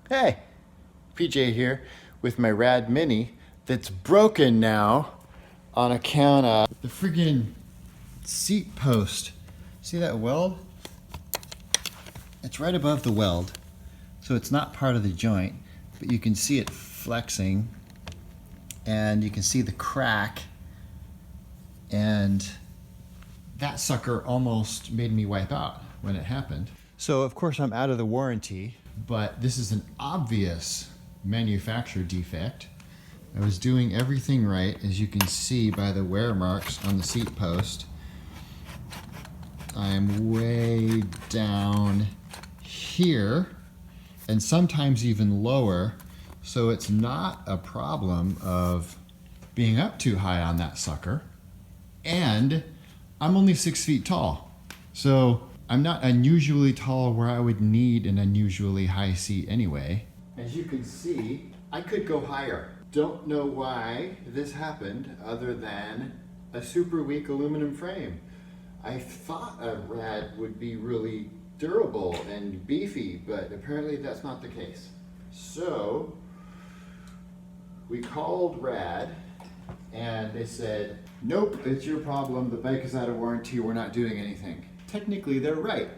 Hey, PJ here with my RAD Mini that's broken now on account of the friggin' seat post. See that weld? It's right above the weld, so it's not part of the joint, but you can see it flexing and you can see the crack, and that sucker almost made me wipe out when it happened. So of course I'm out of the warranty, but this is an obvious manufacturer defect. I was doing everything right, as you can see by the wear marks on the seat post. I'm way down here and sometimes even lower, so it's not a problem of being up too high on that sucker. And I'm only 6 feet tall, so I'm not unusually tall where I would need an unusually high seat anyway. As you can see, I could go higher. Don't know why this happened other than a super weak aluminum frame. I thought a RAD would be really durable and beefy, but apparently that's not the case. So we called RAD and they said, nope, it's your problem, the bike is out of warranty, we're not doing anything. Technically they're right,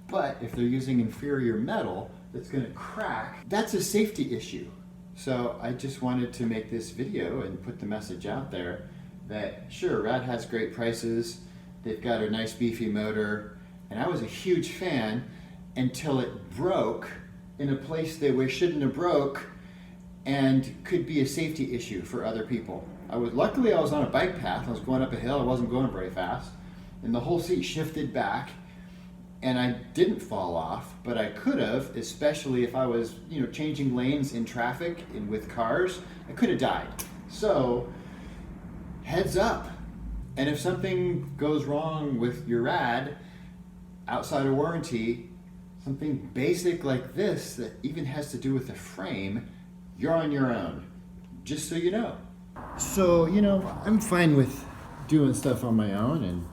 but if they're using inferior metal that's gonna crack, that's a safety issue. So I just wanted to make this video and put the message out there that sure, RAD has great prices, they've got a nice beefy motor, and I was a huge fan until it broke in a place that we shouldn't have broke and could be a safety issue for other people. Luckily I was on a bike path, I was going up a hill, I wasn't going very fast, and the whole seat shifted back and I didn't fall off, but I could have, especially if I was, changing lanes in traffic and with cars, I could have died. So heads up. And if something goes wrong with your RAD outside of warranty, something basic like this that even has to do with the frame, you're on your own, just so you know. So, I'm fine with doing stuff on my own and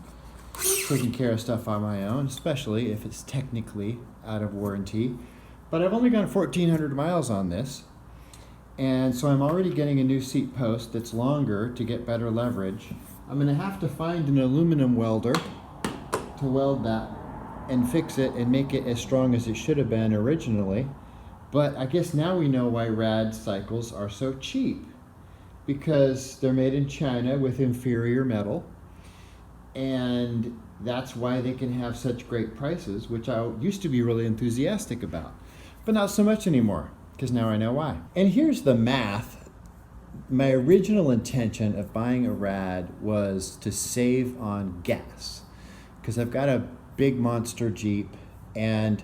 taking care of stuff on my own, especially if it's technically out of warranty. But I've only gone 1,400 miles on this, and so I'm already getting a new seat post that's longer to get better leverage. I'm gonna have to find an aluminum welder to weld that and fix it and make it as strong as it should have been originally. But I guess now we know why RAD cycles are so cheap, because they're made in China with inferior metal, and that's why they can have such great prices, which I used to be really enthusiastic about, but not so much anymore, because now I know why. And here's the math. My original intention of buying a RAD was to save on gas, because I've got a big monster Jeep, and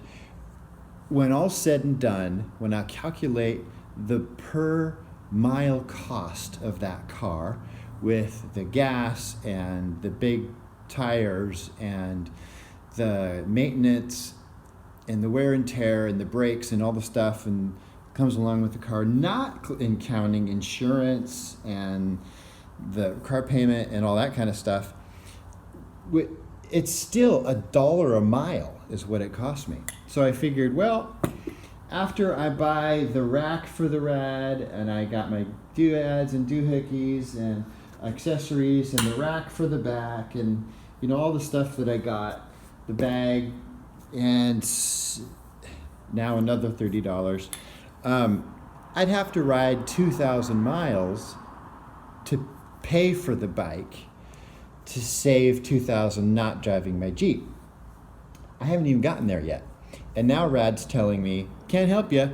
when all's said and done, when I calculate the per mile cost of that car with the gas and the big tires and the maintenance and the wear and tear and the brakes and all the stuff and comes along with the car, not in counting insurance and the car payment and all that kind of stuff, it's still $1 a mile is what it cost me. So I figured, well, after I buy the rack for the RAD and I got my doodads and doohickeys and accessories and the rack for the back and all the stuff that I got, the bag, and now another $30, I'd have to ride 2,000 miles to pay for the bike to save 2,000 not driving my Jeep. I haven't even gotten there yet. And now RAD's telling me, can't help you,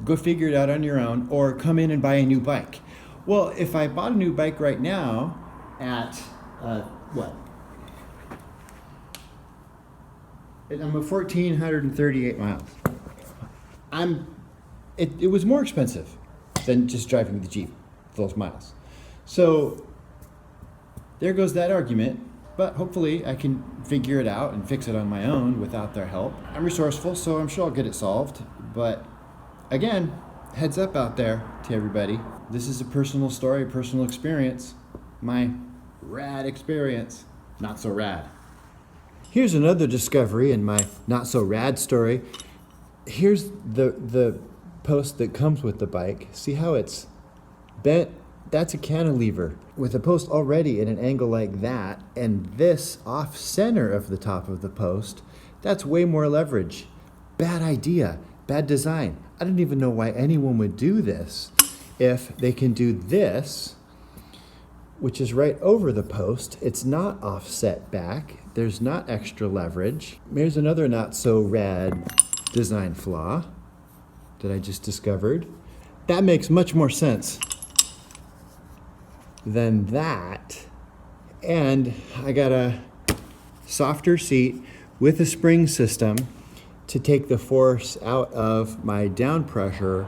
go figure it out on your own, or come in and buy a new bike. Well, if I bought a new bike right now at, what? I'm at 1,438 miles. It was more expensive than just driving the Jeep those miles. So there goes that argument, but hopefully I can figure it out and fix it on my own without their help. I'm resourceful, so I'm sure I'll get it solved. But again, heads up out there to everybody. This is a personal story, a personal experience. My RAD experience. Not so rad. Here's another discovery in my not so rad story. Here's the post that comes with the bike. See how it's bent? That's a cantilever. With a post already at an angle like that, and this off center of the top of the post, that's way more leverage. Bad idea, bad design. I don't even know why anyone would do this if they can do this, which is right over the post. It's not offset back. There's not extra leverage. Here's another not so rad design flaw that I just discovered. That makes much more sense than that. And I got a softer seat with a spring system to take the force out of my down pressure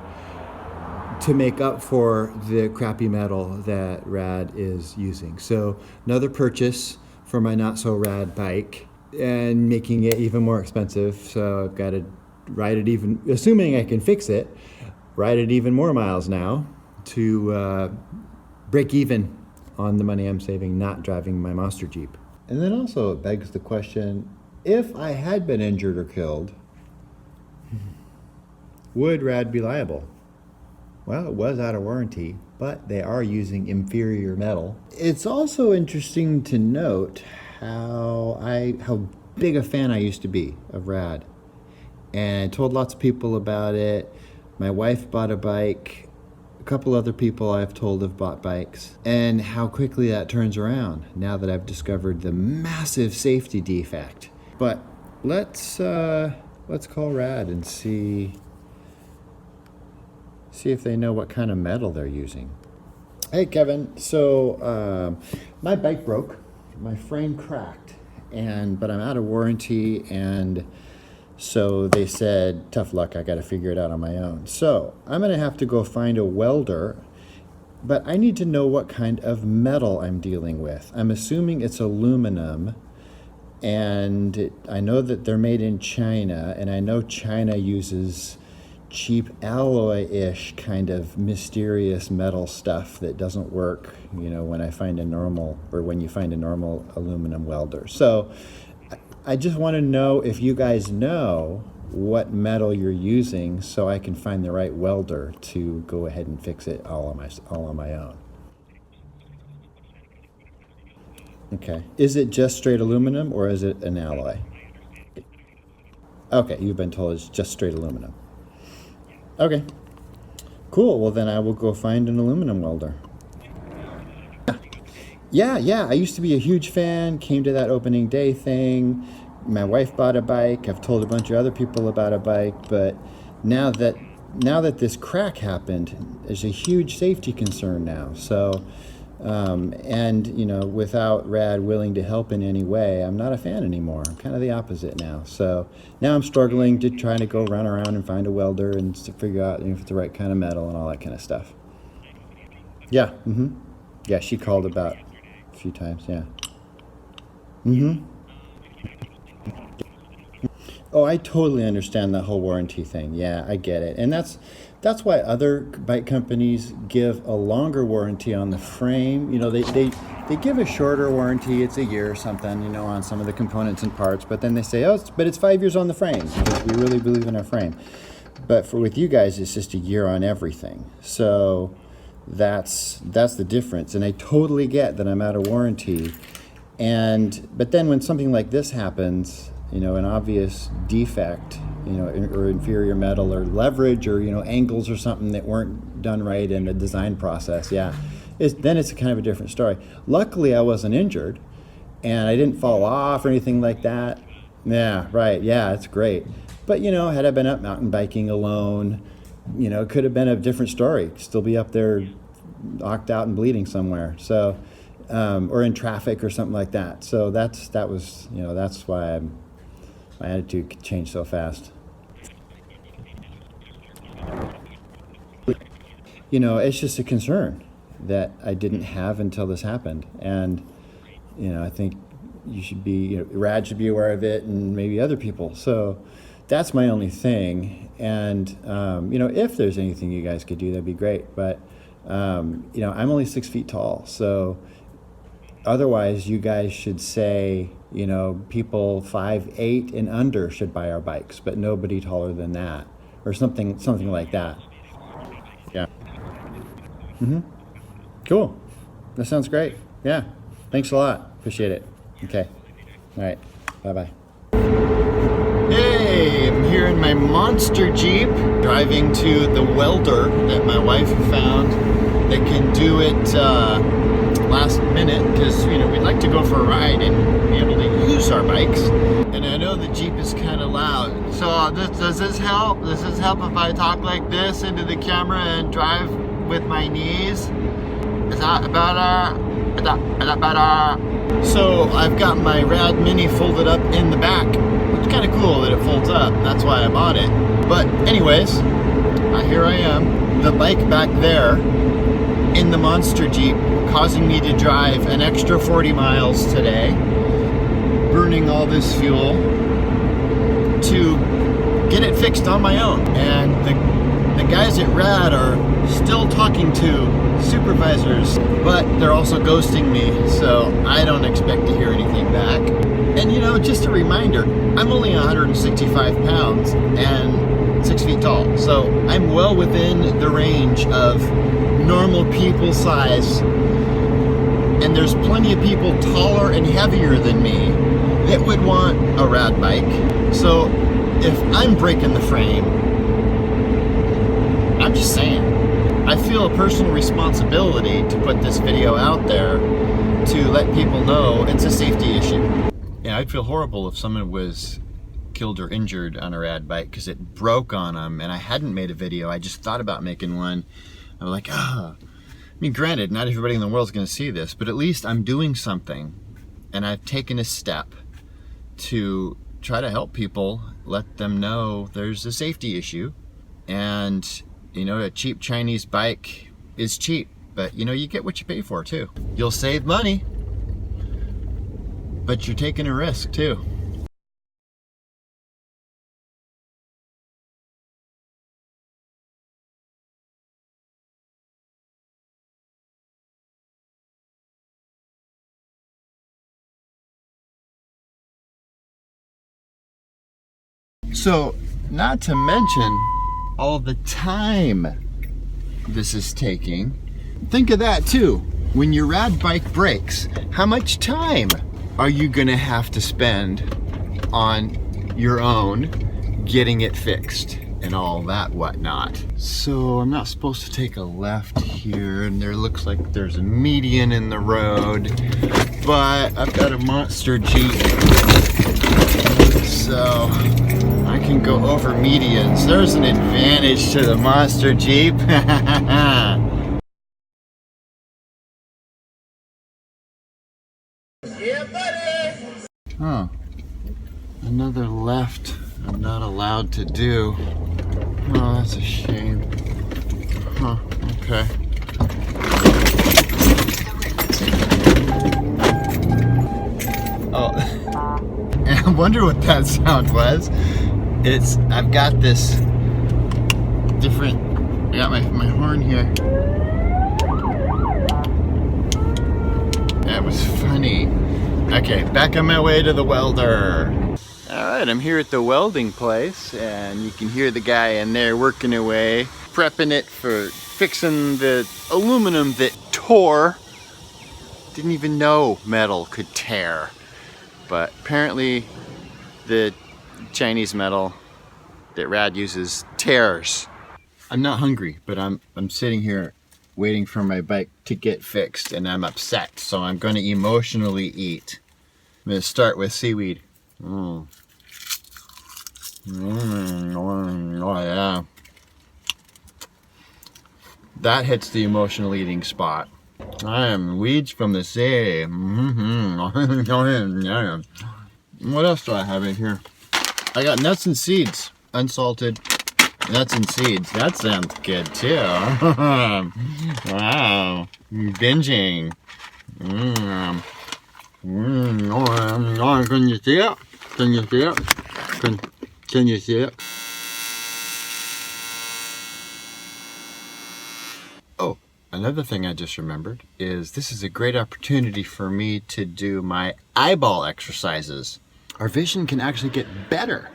to make up for the crappy metal that RAD is using. So another purchase for my not so rad bike and making it even more expensive. So I've got to ride it even, assuming I can fix it, ride it even more miles now to break even on the money I'm saving not driving my monster Jeep. And then also it begs the question, if I had been injured or killed, would RAD be liable? Well, it was out of warranty, but they are using inferior metal. It's also interesting to note how big a fan I used to be of RAD, and told lots of people about it. My wife bought a bike. A couple other people I've told have bought bikes, and how quickly that turns around now that I've discovered the massive safety defect. But let's call RAD and see if they know what kind of metal they're using. Hey Kevin, so my bike broke, my frame cracked, but I'm out of warranty, and so they said, tough luck, I got to figure it out on my own. So I'm going to have to go find a welder, but I need to know what kind of metal I'm dealing with. I'm assuming it's aluminum, and I know that they're made in China, and I know China uses cheap alloy-ish kind of mysterious metal stuff that doesn't work, when you find a normal aluminum welder. So I just want to know if you guys know what metal you're using so I can find the right welder to go ahead and fix it all on my own. Okay. Is it just straight aluminum or is it an alloy? Okay, you've been told it's just straight aluminum. Okay. Cool. Well, then I will go find an aluminum welder. Yeah, I used to be a huge fan, came to that opening day thing. My wife bought a bike. I've told a bunch of other people about a bike, but now that this crack happened, there's a huge safety concern now. So, without RAD willing to help in any way, I'm not a fan anymore. I'm kind of the opposite now. So now I'm struggling to try to go run around and find a welder and to figure out if it's the right kind of metal and all that kind of stuff. Yeah, yeah, she called about a few times, yeah. Oh, I totally understand that whole warranty thing. Yeah, I get it. And that's why other bike companies give a longer warranty on the frame. They give a shorter warranty. It's a year or something, on some of the components and parts. But then they say, but it's 5 years on the frame because we really believe in our frame. But with you guys, it's just a year on everything. So that's the difference. And I totally get that I'm out of warranty. But then when something like this happens, an obvious defect, or inferior metal or leverage or, angles or something that weren't done right in the design process, then it's kind of a different story. Luckily, I wasn't injured and I didn't fall off or anything like that. Yeah, right. Yeah, it's great. But, had I been up mountain biking alone, it could have been a different story. Still be up there knocked out and bleeding somewhere. So, or in traffic or something like that. So that's why my attitude changed so fast. It's just a concern that I didn't have until this happened. And, I think you should be, RAD should be aware of it and maybe other people. So that's my only thing. And, if there's anything you guys could do, that'd be great. But, I'm only 6 feet tall. So otherwise, you guys should say, people 5'8" and under should buy our bikes, but nobody taller than that, or something like that. Yeah. Cool. That sounds great. Yeah. Thanks a lot. Appreciate it. Okay. All right. Bye-bye. Hey, I'm here in my monster Jeep driving to the welder that my wife found that can do it last minute, because we'd like to go for a ride and be able to use our bikes. And I know the Jeep is kind of loud. So does this help? Does this help if I talk like this into the camera and drive with my knees? Is that better? Is that better? So I've got my RAD Mini folded up in the back. It's kind of cool that it folds up. That's why I bought it. But anyways, here I am. The bike back there in the monster Jeep, causing me to drive an extra 40 miles today, burning all this fuel to get it fixed on my own. And the guys at RAD are still talking to supervisors, but they're also ghosting me, so I don't expect to hear anything back. And just a reminder, I'm only 165 pounds and 6 feet tall, so I'm well within the range of normal people size. And there's plenty of people taller and heavier than me that would want a RAD bike. So if I'm breaking the frame, I'm just saying, I feel a personal responsibility to put this video out there to let people know it's a safety issue. Yeah, I'd feel horrible if someone was killed or injured on a RAD bike because it broke on them and I hadn't made a video. I just thought about making one. I was like, I mean, granted, not everybody in the world is going to see this, but at least I'm doing something, and I've taken a step to try to help people, let them know there's a safety issue. And a cheap Chinese bike is cheap, but you get what you pay for too. You'll save money, but you're taking a risk too. So, not to mention all the time this is taking. Think of that too. When your RAD bike breaks, how much time are you gonna have to spend on your own getting it fixed and all that whatnot? So I'm not supposed to take a left here, and there looks like there's a median in the road, but I've got a monster Jeep, so I can go over medians. There's an advantage to the monster Jeep. Yeah, buddy! Oh, another left I'm not allowed to do. Oh, that's a shame. Huh, okay. Oh, and I wonder what that sound was. I've got this different, I got my horn here. That was funny. Okay, back on my way to the welder. All right, I'm here at the welding place, and you can hear the guy in there working away, prepping it for fixing the aluminum that tore. Didn't even know metal could tear, but apparently the Chinese metal that RAD uses tears. I'm not hungry, but I'm sitting here waiting for my bike to get fixed, and I'm upset, so I'm going to emotionally eat. I'm going to start with seaweed. Oh yeah. That hits the emotional eating spot. I am weeds from the sea. What else do I have in here? I got nuts and seeds, unsalted nuts and seeds. That sounds good too. Wow, binging. Can you see it? Can you see it? Can you see it? Oh, another thing I just remembered is this is a great opportunity for me to do my eyeball exercises. Our vision can actually get better,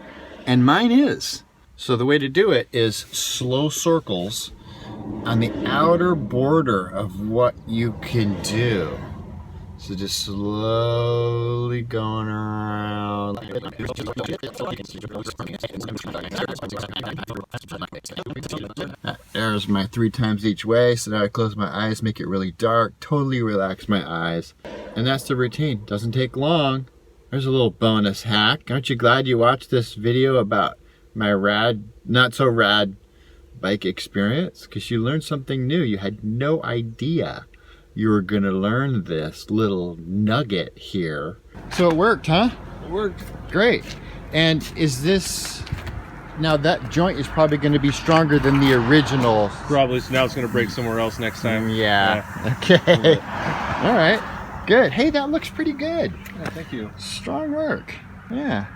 and mine is. So the way to do it is slow circles on the outer border of what you can do. So just slowly going around. There's my 3 times each way. So now I close my eyes, make it really dark, totally relax my eyes. And that's the routine. Doesn't take long. There's a little bonus hack. Aren't you glad you watched this video about my rad, not so rad bike experience? Because you learned something new. You had no idea you were gonna learn this little nugget here. So it worked, huh? It worked. Great. And is this, now that joint is probably gonna be stronger than the original. Probably, so now it's gonna break somewhere else next time. Yeah. Okay. All right. Good. Hey, that looks pretty good. Yeah, thank you. Strong work. Yeah.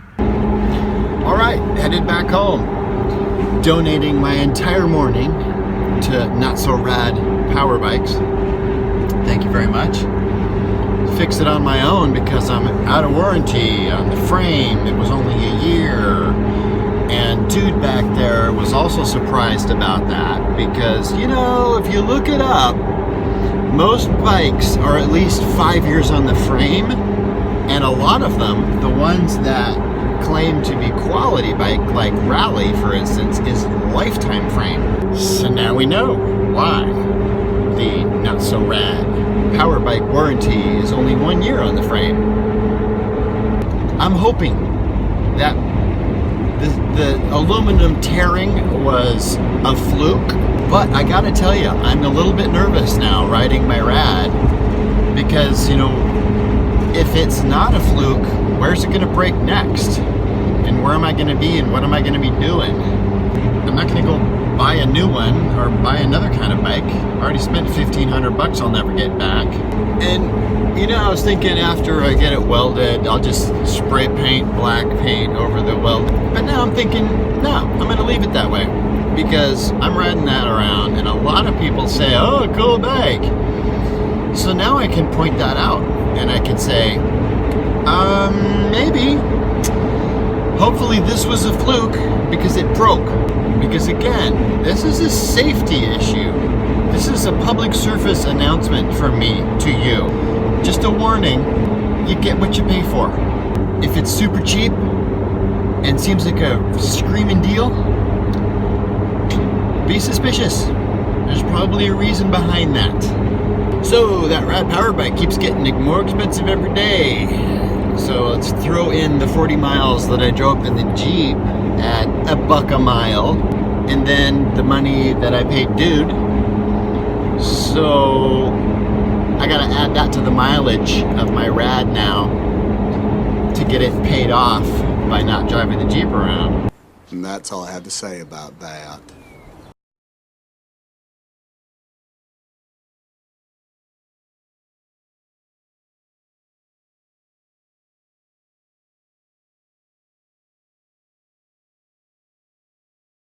All right, headed back home. Donating my entire morning to Not So Rad Power Bikes. Thank you very much. Fix it on my own because I'm out of warranty on the frame. It was only a year. And dude back there was also surprised about that because, you know, if you look it up, most bikes are at least 5 years on the frame, and a lot of them, the ones that claim to be quality bike, like Rally for instance, is lifetime frame. So now we know why the Not So Rad Power Bike warranty is only 1 year on the frame. I'm hoping that the aluminum tearing was a fluke, but I gotta tell you, I'm a little bit nervous now riding my Rad because, you know, if it's not a fluke, where's it gonna break next? And where am I gonna be and what am I gonna be doing? I'm not gonna go buy a new one or buy another kind of bike. I already spent $1,500 I'll never get back. And you know, I was thinking after I get it welded, I'll just spray paint black paint over the weld. But now I'm thinking, no, I'm gonna leave it that way because I'm riding that around and a lot of people say, oh, cool bike. So now I can point that out and I can say, maybe. Hopefully this was a fluke because it broke. Because again, this is a safety issue. This is a public service announcement from me to you. Just a warning, you get what you pay for. If it's super cheap and seems like a screaming deal, be suspicious. There's probably a reason behind that. So that Rad Power Bike keeps getting more expensive every day. So let's throw in the 40 miles that I drove in the Jeep at $1 a mile, and then the money that I paid dude. So I gotta add that to the mileage of my Rad now to get it paid off by not driving the Jeep around. And that's all I have to say about that.